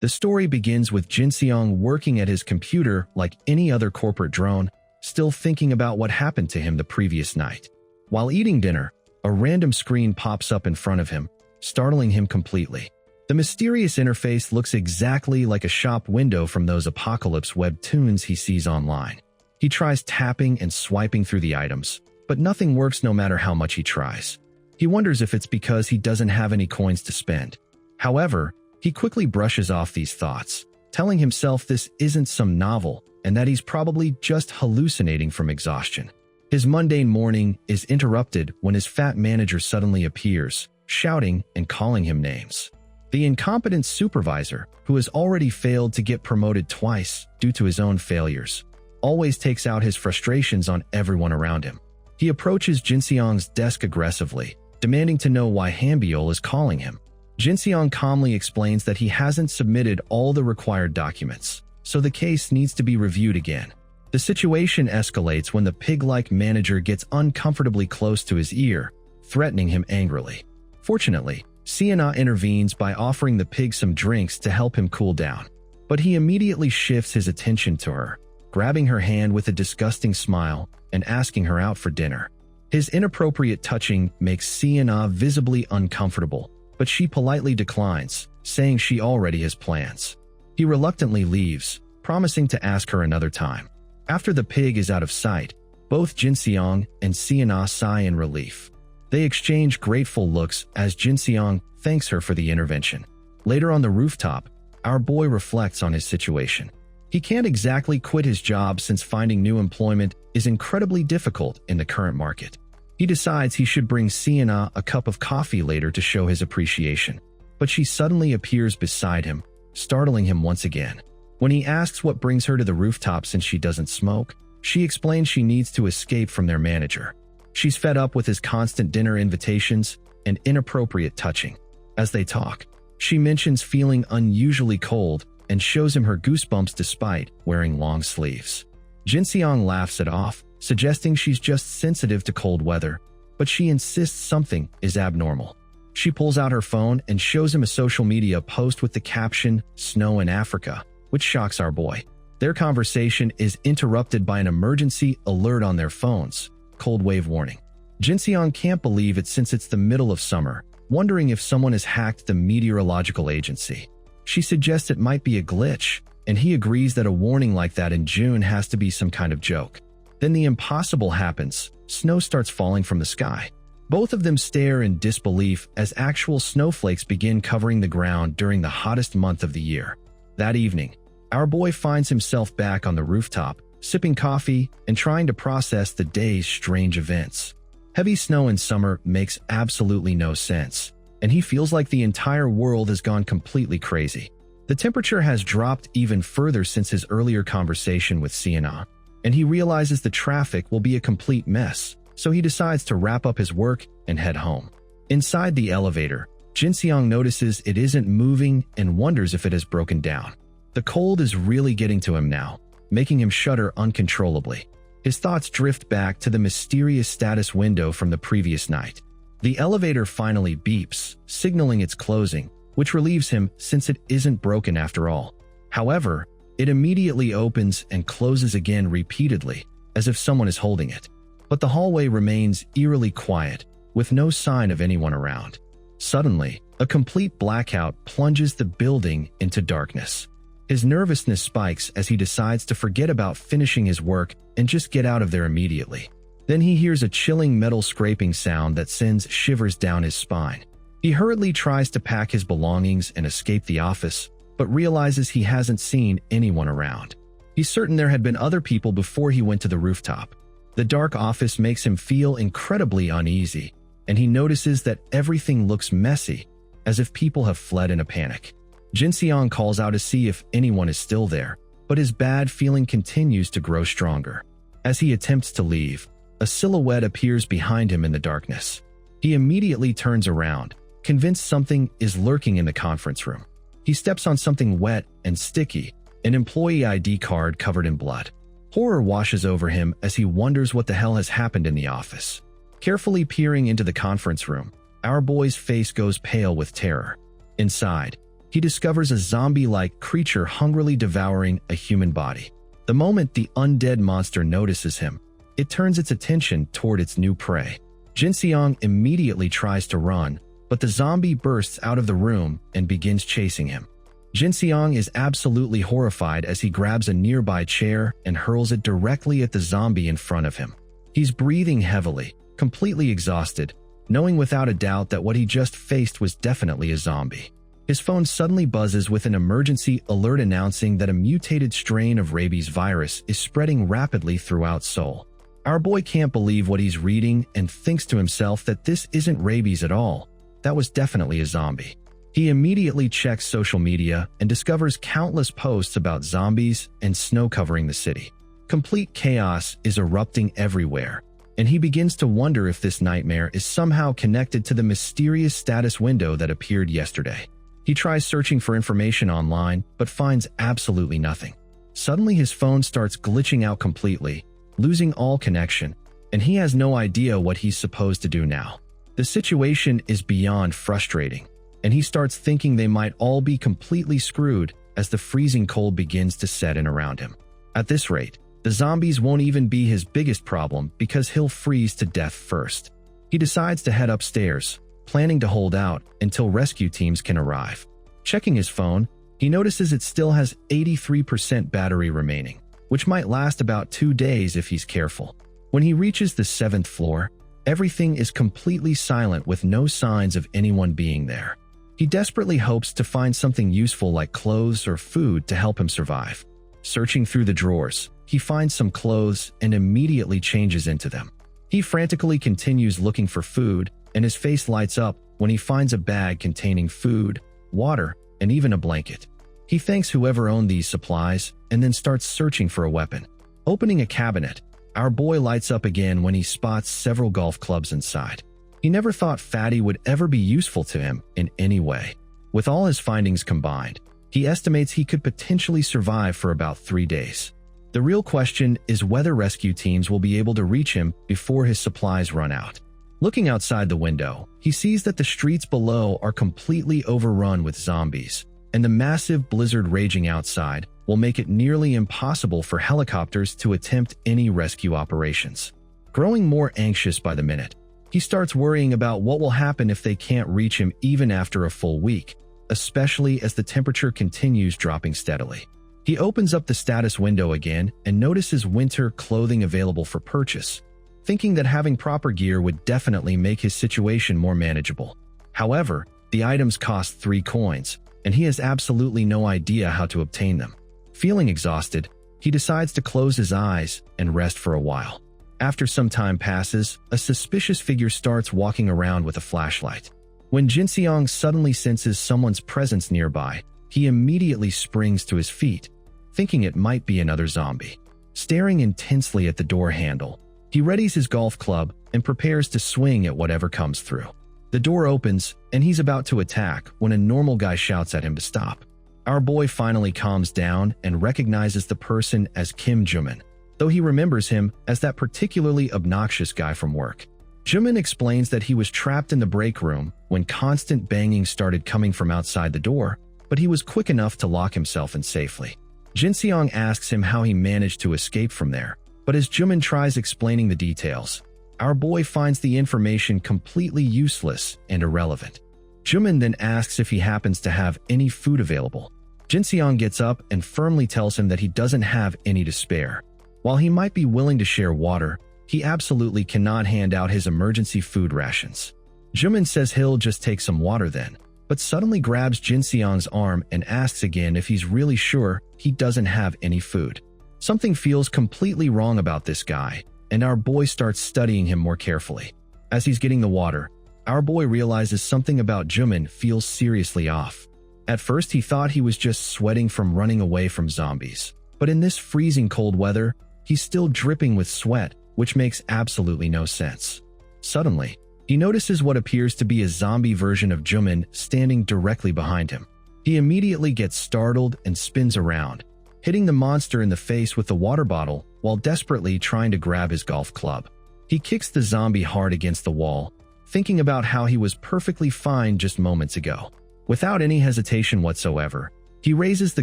The story begins with Jin Seong working at his computer like any other corporate drone, still thinking about what happened to him the previous night. While eating dinner, a random screen pops up in front of him, startling him completely. The mysterious interface looks exactly like a shop window from those apocalypse webtoons he sees online. He tries tapping and swiping through the items, but nothing works no matter how much he tries. He wonders if it's because he doesn't have any coins to spend. However, he quickly brushes off these thoughts, telling himself this isn't some novel and that he's probably just hallucinating from exhaustion. His mundane morning is interrupted when his fat manager suddenly appears, shouting and calling him names. The incompetent supervisor, who has already failed to get promoted twice due to his own failures, always takes out his frustrations on everyone around him. He approaches Jin Seong's desk aggressively, demanding to know why Hambiol is calling him. Jin Seong calmly explains that he hasn't submitted all the required documents, so the case needs to be reviewed again. The situation escalates when the pig-like manager gets uncomfortably close to his ear, threatening him angrily. Fortunately, Sienna intervenes by offering the pig some drinks to help him cool down, but he immediately shifts his attention to her, grabbing her hand with a disgusting smile and asking her out for dinner. His inappropriate touching makes Sienna visibly uncomfortable, but she politely declines, saying she already has plans. He reluctantly leaves, promising to ask her another time. After the pig is out of sight, both Jin Seong and Sienna sigh in relief. They exchange grateful looks as Jin Seong thanks her for the intervention. Later on the rooftop, our boy reflects on his situation. He can't exactly quit his job since finding new employment is incredibly difficult in the current market. He decides he should bring Sienna a cup of coffee later to show his appreciation, but she suddenly appears beside him, startling him once again. When he asks what brings her to the rooftop since she doesn't smoke, she explains she needs to escape from their manager. She's fed up with his constant dinner invitations and inappropriate touching. As they talk, she mentions feeling unusually cold and shows him her goosebumps despite wearing long sleeves. Jin Seong laughs it off, suggesting she's just sensitive to cold weather, but she insists something is abnormal. She pulls out her phone and shows him a social media post with the caption, "Snow in Africa," which shocks our boy. Their conversation is interrupted by an emergency alert on their phones, cold wave warning. Jin Seong can't believe it since it's the middle of summer, wondering if someone has hacked the meteorological agency. She suggests it might be a glitch, and he agrees that a warning like that in June has to be some kind of joke. Then the impossible happens. Snow starts falling from the sky. Both of them stare in disbelief as actual snowflakes begin covering the ground during the hottest month of the year. That evening, our boy finds himself back on the rooftop, sipping coffee and trying to process the day's strange events. Heavy snow in summer makes absolutely no sense, and he feels like the entire world has gone completely crazy. The temperature has dropped even further since his earlier conversation with Sienna, and he realizes the traffic will be a complete mess, so he decides to wrap up his work and head home. Inside the elevator, Jin Seong notices it isn't moving and wonders if it has broken down. The cold is really getting to him now, making him shudder uncontrollably. His thoughts drift back to the mysterious status window from the previous night. The elevator finally beeps, signaling its closing, which relieves him since it isn't broken after all. However, it immediately opens and closes again repeatedly, as if someone is holding it. But the hallway remains eerily quiet, with no sign of anyone around. Suddenly, a complete blackout plunges the building into darkness. His nervousness spikes as he decides to forget about finishing his work and just get out of there immediately. Then he hears a chilling metal scraping sound that sends shivers down his spine. He hurriedly tries to pack his belongings and escape the office, but realizes he hasn't seen anyone around. He's certain there had been other people before he went to the rooftop. The dark office makes him feel incredibly uneasy, and he notices that everything looks messy, as if people have fled in a panic. Jin Seong calls out to see if anyone is still there, but his bad feeling continues to grow stronger. As he attempts to leave, a silhouette appears behind him in the darkness. He immediately turns around, convinced something is lurking in the conference room. He steps on something wet and sticky, an employee ID card covered in blood. Horror washes over him as he wonders what the hell has happened in the office. Carefully peering into the conference room, our boy's face goes pale with terror. Inside, he discovers a zombie-like creature hungrily devouring a human body. The moment the undead monster notices him, it turns its attention toward its new prey. Jinseong immediately tries to run, but the zombie bursts out of the room and begins chasing him. Jinseong is absolutely horrified as he grabs a nearby chair and hurls it directly at the zombie in front of him. He's breathing heavily, completely exhausted, knowing without a doubt that what he just faced was definitely a zombie. His phone suddenly buzzes with an emergency alert announcing that a mutated strain of rabies virus is spreading rapidly throughout Seoul. Our boy can't believe what he's reading and thinks to himself that this isn't rabies at all. That was definitely a zombie. He immediately checks social media and discovers countless posts about zombies and snow covering the city. Complete chaos is erupting everywhere, and he begins to wonder if this nightmare is somehow connected to the mysterious status window that appeared yesterday. He tries searching for information online, but finds absolutely nothing. Suddenly his phone starts glitching out completely, losing all connection, and he has no idea what he's supposed to do now. The situation is beyond frustrating, and he starts thinking they might all be completely screwed as the freezing cold begins to set in around him. At this rate, the zombies won't even be his biggest problem because he'll freeze to death first. He decides to head upstairs, planning to hold out until rescue teams can arrive. Checking his phone, he notices it still has 83% battery remaining, which might last about 2 days if he's careful. When he reaches the 7th floor, everything is completely silent with no signs of anyone being there. He desperately hopes to find something useful like clothes or food to help him survive. Searching through the drawers, he finds some clothes and immediately changes into them. He frantically continues looking for food, and his face lights up when he finds a bag containing food, water, and even a blanket. He thanks whoever owned these supplies and then starts searching for a weapon. Opening a cabinet, our boy lights up again when he spots several golf clubs inside. He never thought Fatty would ever be useful to him in any way. With all his findings combined, he estimates he could potentially survive for about 3 days. The real question is whether rescue teams will be able to reach him before his supplies run out. Looking outside the window, he sees that the streets below are completely overrun with zombies, and the massive blizzard raging outside will make it nearly impossible for helicopters to attempt any rescue operations. Growing more anxious by the minute, he starts worrying about what will happen if they can't reach him even after a full week, especially as the temperature continues dropping steadily. He opens up the status window again and notices winter clothing available for purchase, thinking that having proper gear would definitely make his situation more manageable. However, the items cost 3 coins, and he has absolutely no idea how to obtain them. Feeling exhausted, he decides to close his eyes and rest for a while. After some time passes, a suspicious figure starts walking around with a flashlight. When Jinseong suddenly senses someone's presence nearby, he immediately springs to his feet, thinking it might be another zombie. Staring intensely at the door handle, he readies his golf club and prepares to swing at whatever comes through. The door opens, and he's about to attack when a normal guy shouts at him to stop. Our boy finally calms down and recognizes the person as Kim Jumin, though he remembers him as that particularly obnoxious guy from work. Jumin explains that he was trapped in the break room when constant banging started coming from outside the door, but he was quick enough to lock himself in safely. Jinseong asks him how he managed to escape from there, but as Jumin tries explaining the details, our boy finds the information completely useless and irrelevant. Jumin then asks if he happens to have any food available. Jinseong gets up and firmly tells him that he doesn't have any to spare. While he might be willing to share water, he absolutely cannot hand out his emergency food rations. Jumin says he'll just take some water then, but suddenly grabs Jinseong's arm and asks again if he's really sure he doesn't have any food. Something feels completely wrong about this guy, and our boy starts studying him more carefully. As he's getting the water, our boy realizes something about Jumin feels seriously off. At first he thought he was just sweating from running away from zombies, but in this freezing cold weather, he's still dripping with sweat, which makes absolutely no sense. Suddenly, he notices what appears to be a zombie version of Jumin standing directly behind him. He immediately gets startled and spins around, hitting the monster in the face with the water bottle while desperately trying to grab his golf club. He kicks the zombie hard against the wall, thinking about how he was perfectly fine just moments ago. Without any hesitation whatsoever, he raises the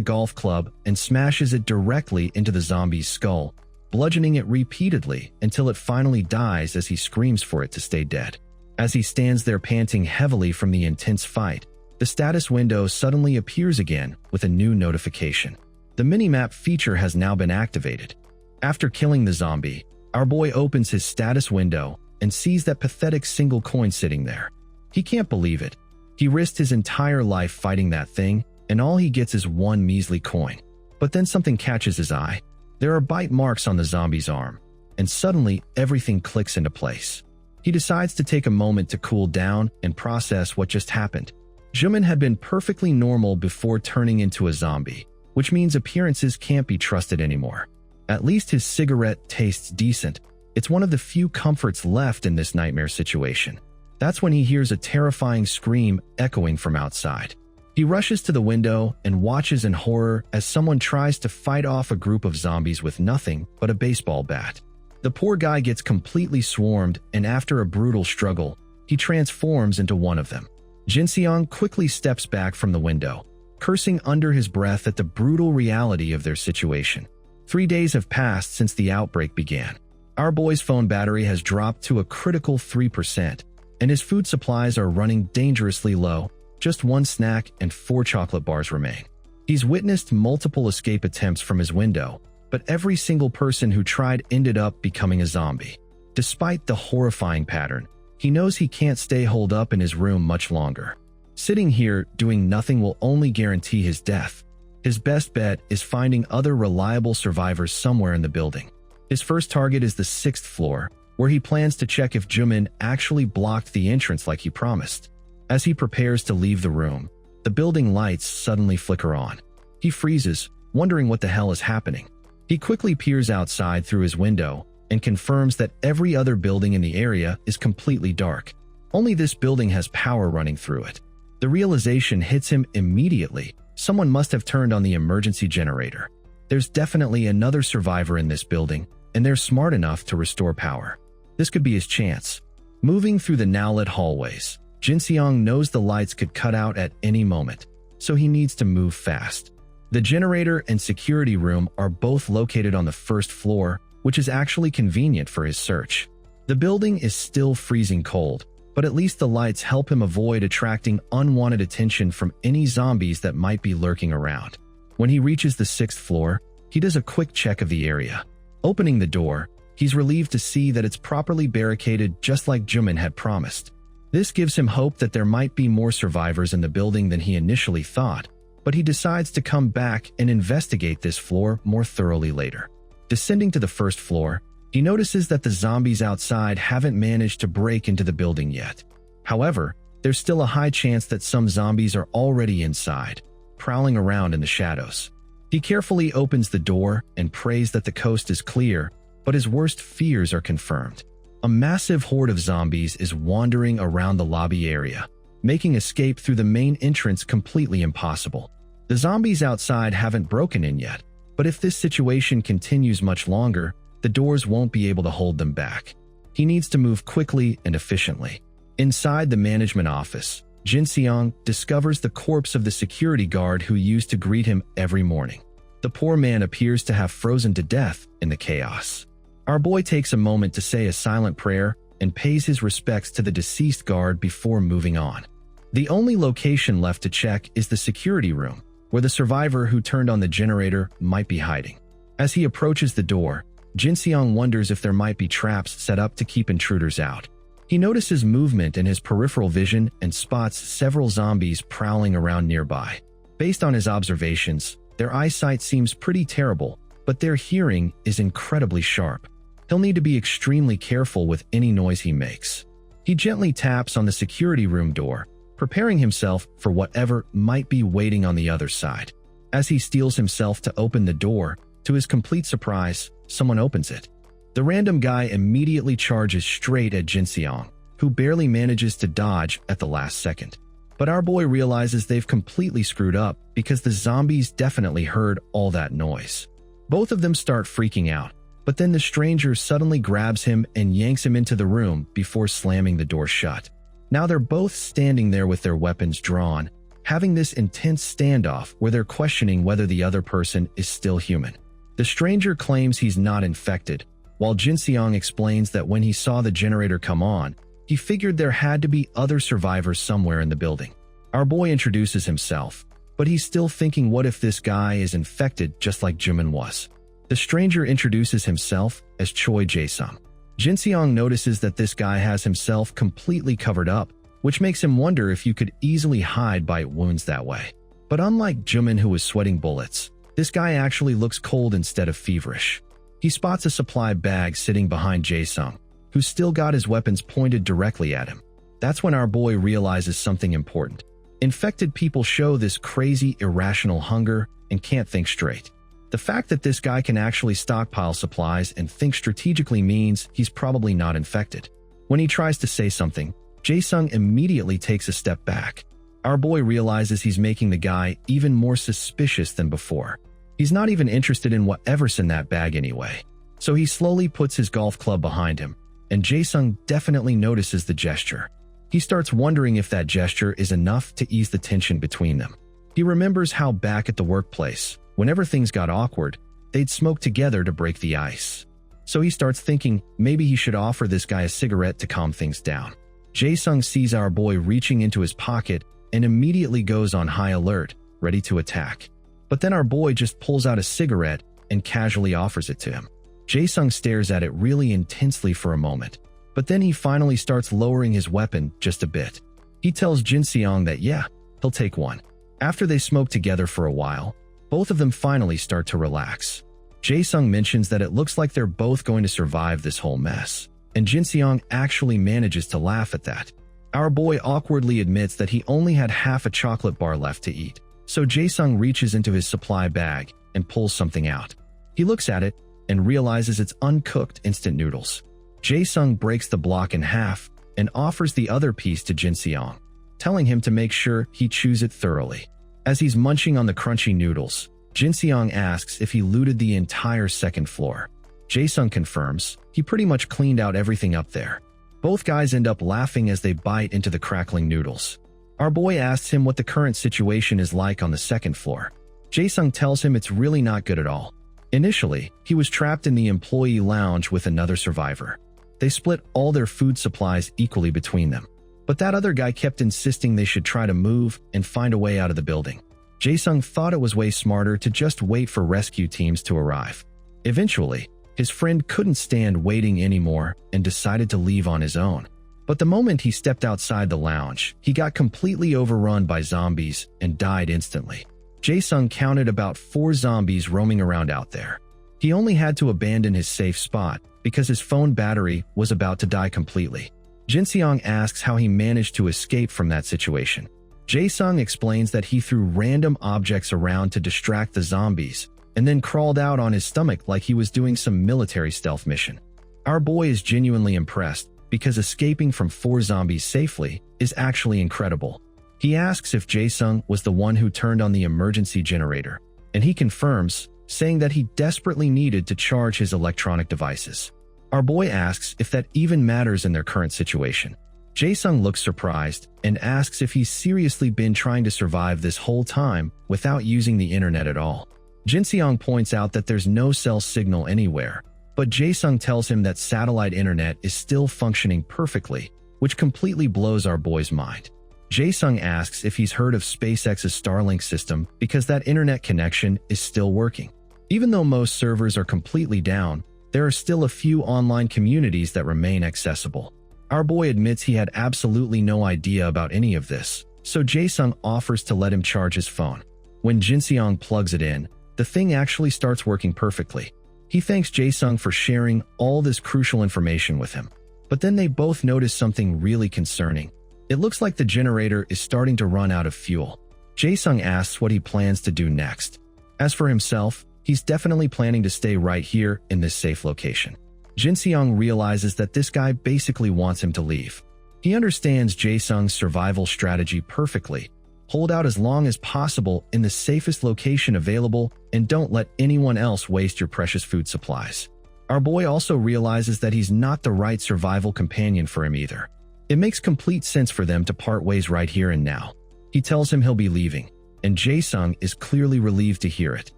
golf club and smashes it directly into the zombie's skull, bludgeoning it repeatedly until it finally dies as he screams for it to stay dead. As he stands there panting heavily from the intense fight, the status window suddenly appears again with a new notification. The minimap feature has now been activated. After killing the zombie, our boy opens his status window and sees that pathetic single coin sitting there. He can't believe it. He risked his entire life fighting that thing, and all he gets is one measly coin. But then something catches his eye. There are bite marks on the zombie's arm, and suddenly everything clicks into place. He decides to take a moment to cool down and process what just happened. Jimin had been perfectly normal before turning into a zombie, which means appearances can't be trusted anymore. At least his cigarette tastes decent. It's one of the few comforts left in this nightmare situation. That's when he hears a terrifying scream echoing from outside. He rushes to the window and watches in horror as someone tries to fight off a group of zombies with nothing but a baseball bat. The poor guy gets completely swarmed, and after a brutal struggle, he transforms into one of them. Jinseong quickly steps back from the window, cursing under his breath at the brutal reality of their situation. 3 days have passed since the outbreak began. Our boy's phone battery has dropped to a critical 3%, and his food supplies are running dangerously low. Just 1 snack and 4 chocolate bars remain. He's witnessed multiple escape attempts from his window, but every single person who tried ended up becoming a zombie. Despite the horrifying pattern, he knows he can't stay holed up in his room much longer. Sitting here doing nothing will only guarantee his death. His best bet is finding other reliable survivors somewhere in the building. His first target is the 6th floor, where he plans to check if Jimin actually blocked the entrance like he promised. As he prepares to leave the room, the building lights suddenly flicker on. He freezes, wondering what the hell is happening. He quickly peers outside through his window and confirms that every other building in the area is completely dark. Only this building has power running through it. The realization hits him immediately. Someone must have turned on the emergency generator. There's definitely another survivor in this building, and they're smart enough to restore power. This could be his chance. Moving through the now-lit hallways, Jinseong knows the lights could cut out at any moment, so he needs to move fast. The generator and security room are both located on the 1st floor, which is actually convenient for his search. The building is still freezing cold, but at least the lights help him avoid attracting unwanted attention from any zombies that might be lurking around. When he reaches the 6th floor, he does a quick check of the area. Opening the door, he's relieved to see that it's properly barricaded just like Jimin had promised. This gives him hope that there might be more survivors in the building than he initially thought, but he decides to come back and investigate this floor more thoroughly later. Descending to the 1st floor, he notices that the zombies outside haven't managed to break into the building yet. However, there's still a high chance that some zombies are already inside, prowling around in the shadows. He carefully opens the door and prays that the coast is clear, but his worst fears are confirmed. A massive horde of zombies is wandering around the lobby area, making escape through the main entrance completely impossible. The zombies outside haven't broken in yet, but if this situation continues much longer, the doors won't be able to hold them back. He needs to move quickly and efficiently. Inside the management office, Jinseong discovers the corpse of the security guard who used to greet him every morning. The poor man appears to have frozen to death in the chaos. Our boy takes a moment to say a silent prayer and pays his respects to the deceased guard before moving on. The only location left to check is the security room, where the survivor who turned on the generator might be hiding. As he approaches the door, Jinseong wonders if there might be traps set up to keep intruders out. He notices movement in his peripheral vision and spots several zombies prowling around nearby. Based on his observations, their eyesight seems pretty terrible, but their hearing is incredibly sharp. He'll need to be extremely careful with any noise he makes. He gently taps on the security room door, preparing himself for whatever might be waiting on the other side. As he steels himself to open the door, to his complete surprise, someone opens it. The random guy immediately charges straight at Jinseong, who barely manages to dodge at the last second. But our boy realizes they've completely screwed up because the zombies definitely heard all that noise. Both of them start freaking out, but then the stranger suddenly grabs him and yanks him into the room before slamming the door shut. Now they're both standing there with their weapons drawn, having this intense standoff where they're questioning whether the other person is still human. The stranger claims he's not infected, while Jin Seong explains that when he saw the generator come on, he figured there had to be other survivors somewhere in the building. Our boy introduces himself, but he's still thinking what if this guy is infected just like Jimin was. The stranger introduces himself as Choi Jae-sung. Jin Seong notices that this guy has himself completely covered up, which makes him wonder if you could easily hide bite wounds that way. But unlike Jimin, who was sweating bullets, this guy actually looks cold instead of feverish. He spots a supply bag sitting behind Jae-sung, who's still got his weapons pointed directly at him. That's when our boy realizes something important. Infected people show this crazy, irrational hunger and can't think straight. The fact that this guy can actually stockpile supplies and think strategically means he's probably not infected. When he tries to say something, Jae-sung immediately takes a step back. Our boy realizes he's making the guy even more suspicious than before. He's not even interested in whatever's in that bag anyway. So he slowly puts his golf club behind him, and Jae-sung definitely notices the gesture. He starts wondering if that gesture is enough to ease the tension between them. He remembers how back at the workplace, whenever things got awkward, they'd smoke together to break the ice. So he starts thinking maybe he should offer this guy a cigarette to calm things down. Jae-sung sees our boy reaching into his pocket and immediately goes on high alert, ready to attack. But then our boy just pulls out a cigarette and casually offers it to him. Jae-sung stares at it really intensely for a moment, but then he finally starts lowering his weapon just a bit. He tells Jin Seong that yeah, he'll take one. After they smoke together for a while, both of them finally start to relax. Jae-sung mentions that it looks like they're both going to survive this whole mess, and Jin Seong actually manages to laugh at that. Our boy awkwardly admits that he only had half a chocolate bar left to eat, so Jae-sung reaches into his supply bag and pulls something out. He looks at it and realizes it's uncooked instant noodles. Jae-sung breaks the block in half and offers the other piece to Jin Seong, telling him to make sure he chews it thoroughly. As he's munching on the crunchy noodles, Jin Seong asks if he looted the entire second floor. Jae-sung confirms he pretty much cleaned out everything up there. Both guys end up laughing as they bite into the crackling noodles. Our boy asks him what the current situation is like on the second floor. Jae-sung tells him it's really not good at all. Initially, he was trapped in the employee lounge with another survivor. They split all their food supplies equally between them. But that other guy kept insisting they should try to move and find a way out of the building. Jae-sung thought it was way smarter to just wait for rescue teams to arrive. Eventually, his friend couldn't stand waiting anymore and decided to leave on his own. But the moment he stepped outside the lounge, he got completely overrun by zombies and died instantly. Jae-sung counted about 4 zombies roaming around out there. He only had to abandon his safe spot because his phone battery was about to die completely. Jin Seong asks how he managed to escape from that situation. Jae-sung explains that he threw random objects around to distract the zombies and then crawled out on his stomach like he was doing some military stealth mission. Our boy is genuinely impressed because escaping from 4 zombies safely is actually incredible. He asks if Jae-sung was the one who turned on the emergency generator, and he confirms, saying that he desperately needed to charge his electronic devices. Our boy asks if that even matters in their current situation. Jae-sung looks surprised and asks if he's seriously been trying to survive this whole time without using the internet at all. Jin Seong points out that there's no cell signal anywhere, but Jae-sung tells him that satellite internet is still functioning perfectly, which completely blows our boy's mind. Jae-sung asks if he's heard of SpaceX's Starlink system because that internet connection is still working. Even though most servers are completely down, there are still a few online communities that remain accessible. Our boy admits he had absolutely no idea about any of this, so Jae-sung offers to let him charge his phone. When Jin Seong plugs it in, the thing actually starts working perfectly. He thanks Jae-sung for sharing all this crucial information with him. But then they both notice something really concerning. It looks like the generator is starting to run out of fuel. Jae-sung asks what he plans to do next. As for himself, he's definitely planning to stay right here in this safe location. Jin Seong realizes that this guy basically wants him to leave. He understands Jae-sung's survival strategy perfectly. Hold out as long as possible in the safest location available and don't let anyone else waste your precious food supplies. Our boy also realizes that he's not the right survival companion for him either. It makes complete sense for them to part ways right here and now. He tells him he'll be leaving, and Jae-sung is clearly relieved to hear it.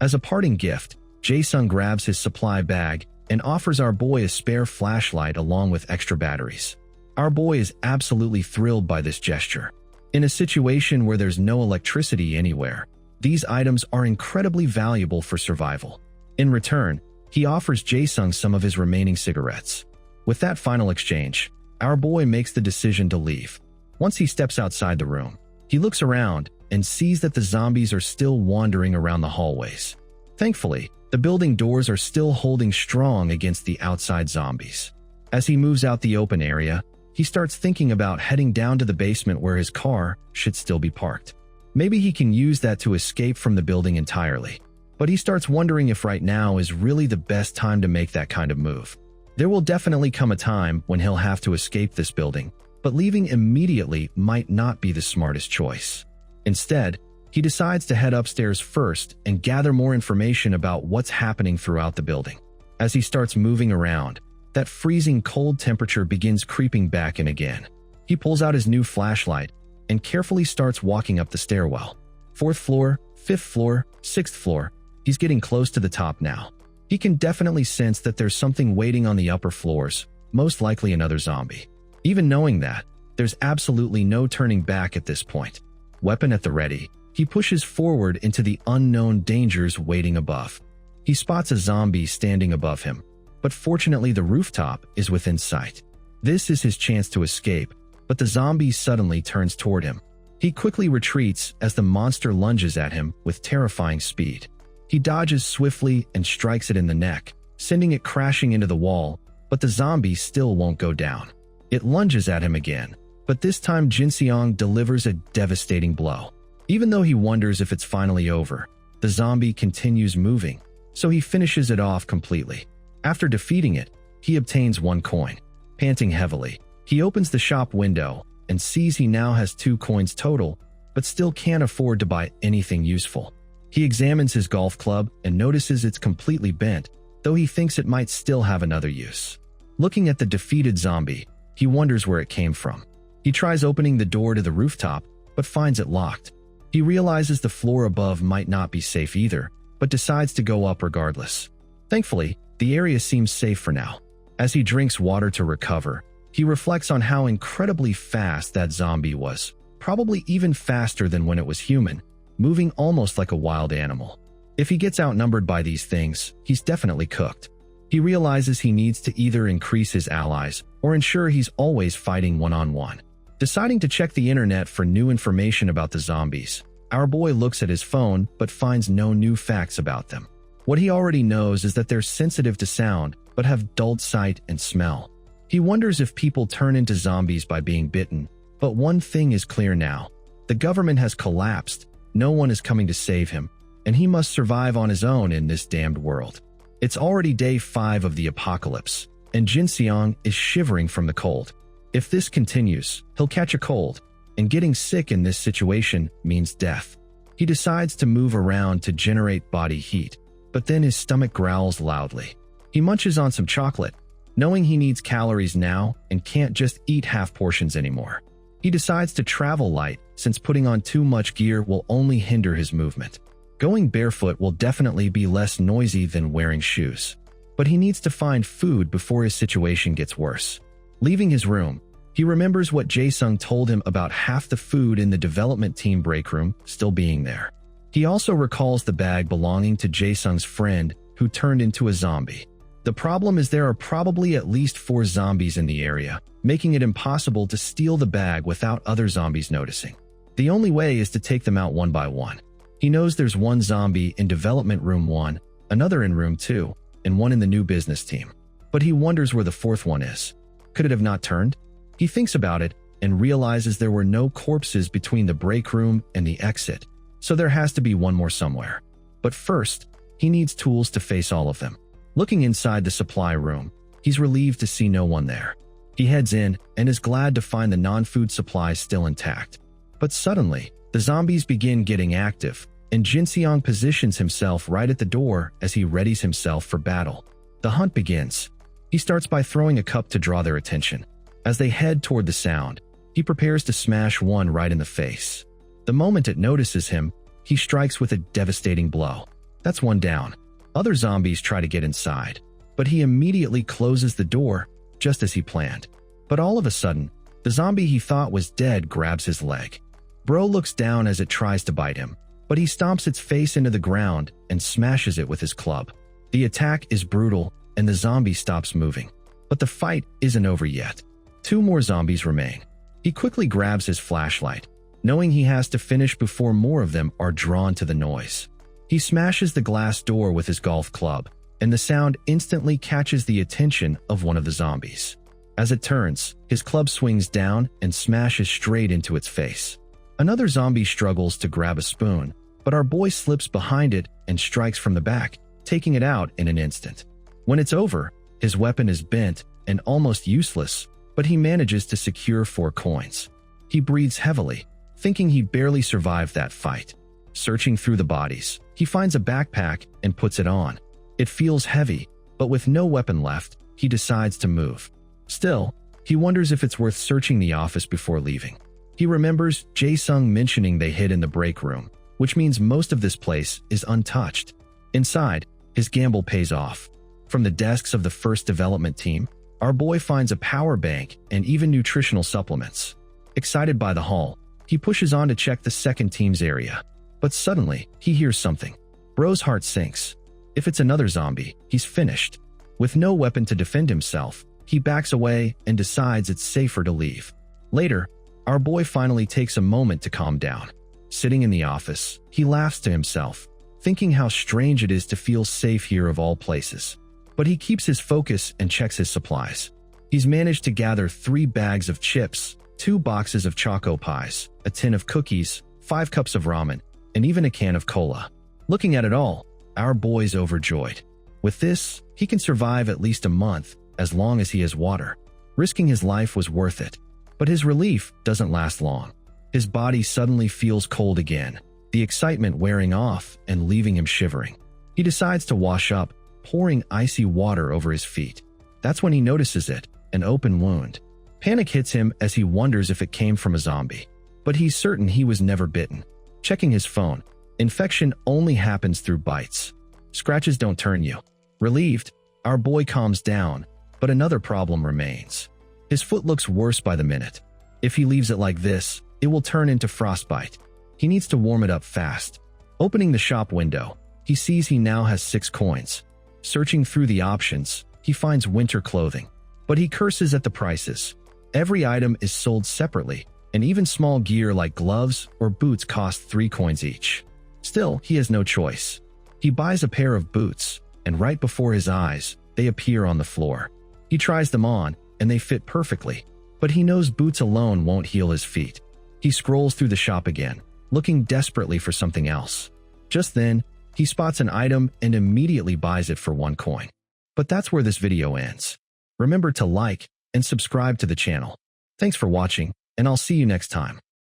As a parting gift, Jae-sung grabs his supply bag and offers our boy a spare flashlight along with extra batteries. Our boy is absolutely thrilled by this gesture. In a situation where there's no electricity anywhere, these items are incredibly valuable for survival. In return, he offers Jae-sung some of his remaining cigarettes. With that final exchange, our boy makes the decision to leave. Once he steps outside the room, he looks around and sees that the zombies are still wandering around the hallways. Thankfully, the building doors are still holding strong against the outside zombies. As he moves out the open area, he starts thinking about heading down to the basement where his car should still be parked. Maybe he can use that to escape from the building entirely. But he starts wondering if right now is really the best time to make that kind of move. There will definitely come a time when he'll have to escape this building, but leaving immediately might not be the smartest choice. Instead, he decides to head upstairs first and gather more information about what's happening throughout the building. As he starts moving around, that freezing cold temperature begins creeping back in again. He pulls out his new flashlight and carefully starts walking up the stairwell. 4th floor, 5th floor, 6th floor. He's getting close to the top now. He can definitely sense that there's something waiting on the upper floors, most likely another zombie. Even knowing that, there's absolutely no turning back at this point. Weapon at the ready, he pushes forward into the unknown dangers waiting above. He spots a zombie standing above him, but fortunately the rooftop is within sight. This is his chance to escape, but the zombie suddenly turns toward him. He quickly retreats as the monster lunges at him with terrifying speed. He dodges swiftly and strikes it in the neck, sending it crashing into the wall, but the zombie still won't go down. It lunges at him again, but this time Jin-seong delivers a devastating blow. Even though he wonders if it's finally over, the zombie continues moving, so he finishes it off completely. After defeating it, he obtains 1 coin. Panting heavily, he opens the shop window and sees he now has 2 coins total, but still can't afford to buy anything useful. He examines his golf club and notices it's completely bent, though he thinks it might still have another use. Looking at the defeated zombie, he wonders where it came from. He tries opening the door to the rooftop, but finds it locked. He realizes the floor above might not be safe either, but decides to go up regardless. Thankfully, the area seems safe for now. As he drinks water to recover, he reflects on how incredibly fast that zombie was, probably even faster than when it was human, moving almost like a wild animal. If he gets outnumbered by these things, he's definitely cooked. He realizes he needs to either increase his allies or ensure he's always fighting one-on-one. Deciding to check the internet for new information about the zombies, our boy looks at his phone but finds no new facts about them. What he already knows is that they're sensitive to sound but have dulled sight and smell. He wonders if people turn into zombies by being bitten, but one thing is clear now. The government has collapsed, no one is coming to save him, and he must survive on his own in this damned world. It's already day 5 of the apocalypse, and Jin-seong is shivering from the cold. If this continues, he'll catch a cold, and getting sick in this situation means death. He decides to move around to generate body heat, but then his stomach growls loudly. He munches on some chocolate, knowing he needs calories now and can't just eat half portions anymore. He decides to travel light since putting on too much gear will only hinder his movement. Going barefoot will definitely be less noisy than wearing shoes. But he needs to find food before his situation gets worse. Leaving his room, he remembers what Jae-sung told him about half the food in the development team break room still being there. He also recalls the bag belonging to Jae-sung's friend who turned into a zombie. The problem is there are probably at least 4 zombies in the area, making it impossible to steal the bag without other zombies noticing. The only way is to take them out one by one. He knows there's 1 zombie in development room 1, another in room 2, and 1 in the new business team. But he wonders where the 4th one is. Could it have not turned? He thinks about it and realizes there were no corpses between the break room and the exit, so there has to be 1 more somewhere. But first, he needs tools to face all of them. Looking inside the supply room, he's relieved to see no one there. He heads in and is glad to find the non-food supplies still intact. But suddenly, the zombies begin getting active, and Jin-seong positions himself right at the door as he readies himself for battle. The hunt begins. He starts by throwing a cup to draw their attention. As they head toward the sound, he prepares to smash one right in the face. The moment it notices him, he strikes with a devastating blow. That's one down. Other zombies try to get inside, but he immediately closes the door just as he planned. But all of a sudden, the zombie he thought was dead grabs his leg. Bro looks down as it tries to bite him, but he stomps its face into the ground and smashes it with his club. The attack is brutal and the zombie stops moving. But the fight isn't over yet. 2 more zombies remain. He quickly grabs his flashlight, knowing he has to finish before more of them are drawn to the noise. He smashes the glass door with his golf club, and the sound instantly catches the attention of one of the zombies. As it turns, his club swings down and smashes straight into its face. Another zombie struggles to grab a spoon, but our boy slips behind it and strikes from the back, taking it out in an instant. When it's over, his weapon is bent and almost useless, but he manages to secure 4 coins. He breathes heavily, thinking he barely survived that fight. Searching through the bodies, he finds a backpack and puts it on. It feels heavy, but with no weapon left, he decides to move. Still, he wonders if it's worth searching the office before leaving. He remembers Jae-sung mentioning they hid in the break room, which means most of this place is untouched. Inside, his gamble pays off. From the desks of the first development team, our boy finds a power bank and even nutritional supplements. Excited by the haul, he pushes on to check the second team's area. But suddenly, he hears something. Bro's heart sinks. If it's another zombie, he's finished. With no weapon to defend himself, he backs away and decides it's safer to leave. Later, our boy finally takes a moment to calm down. Sitting in the office, he laughs to himself, thinking how strange it is to feel safe here of all places. But he keeps his focus and checks his supplies. He's managed to gather 3 bags of chips, 2 boxes of choco pies, a tin of cookies, 5 cups of ramen, and even a can of cola. Looking at it all, our boy's overjoyed. With this, he can survive at least a month, as long as he has water. Risking his life was worth it. But his relief doesn't last long. His body suddenly feels cold again, the excitement wearing off and leaving him shivering. He decides to wash up, pouring icy water over his feet. That's when he notices it, an open wound. Panic hits him as he wonders if it came from a zombie. But he's certain he was never bitten. Checking his phone, infection only happens through bites. Scratches don't turn you. Relieved, our boy calms down, but another problem remains. His foot looks worse by the minute. If he leaves it like this, it will turn into frostbite. He needs to warm it up fast. Opening the shop window, he sees he now has 6 coins. Searching through the options, he finds winter clothing. But he curses at the prices. Every item is sold separately, and even small gear like gloves or boots cost 3 coins each. Still, he has no choice. He buys a pair of boots, and right before his eyes, they appear on the floor. He tries them on, and they fit perfectly, but he knows boots alone won't heal his feet. He scrolls through the shop again, looking desperately for something else. Just then, he spots an item and immediately buys it for 1 coin. But that's where this video ends. Remember to like and subscribe to the channel. Thanks for watching, and I'll see you next time.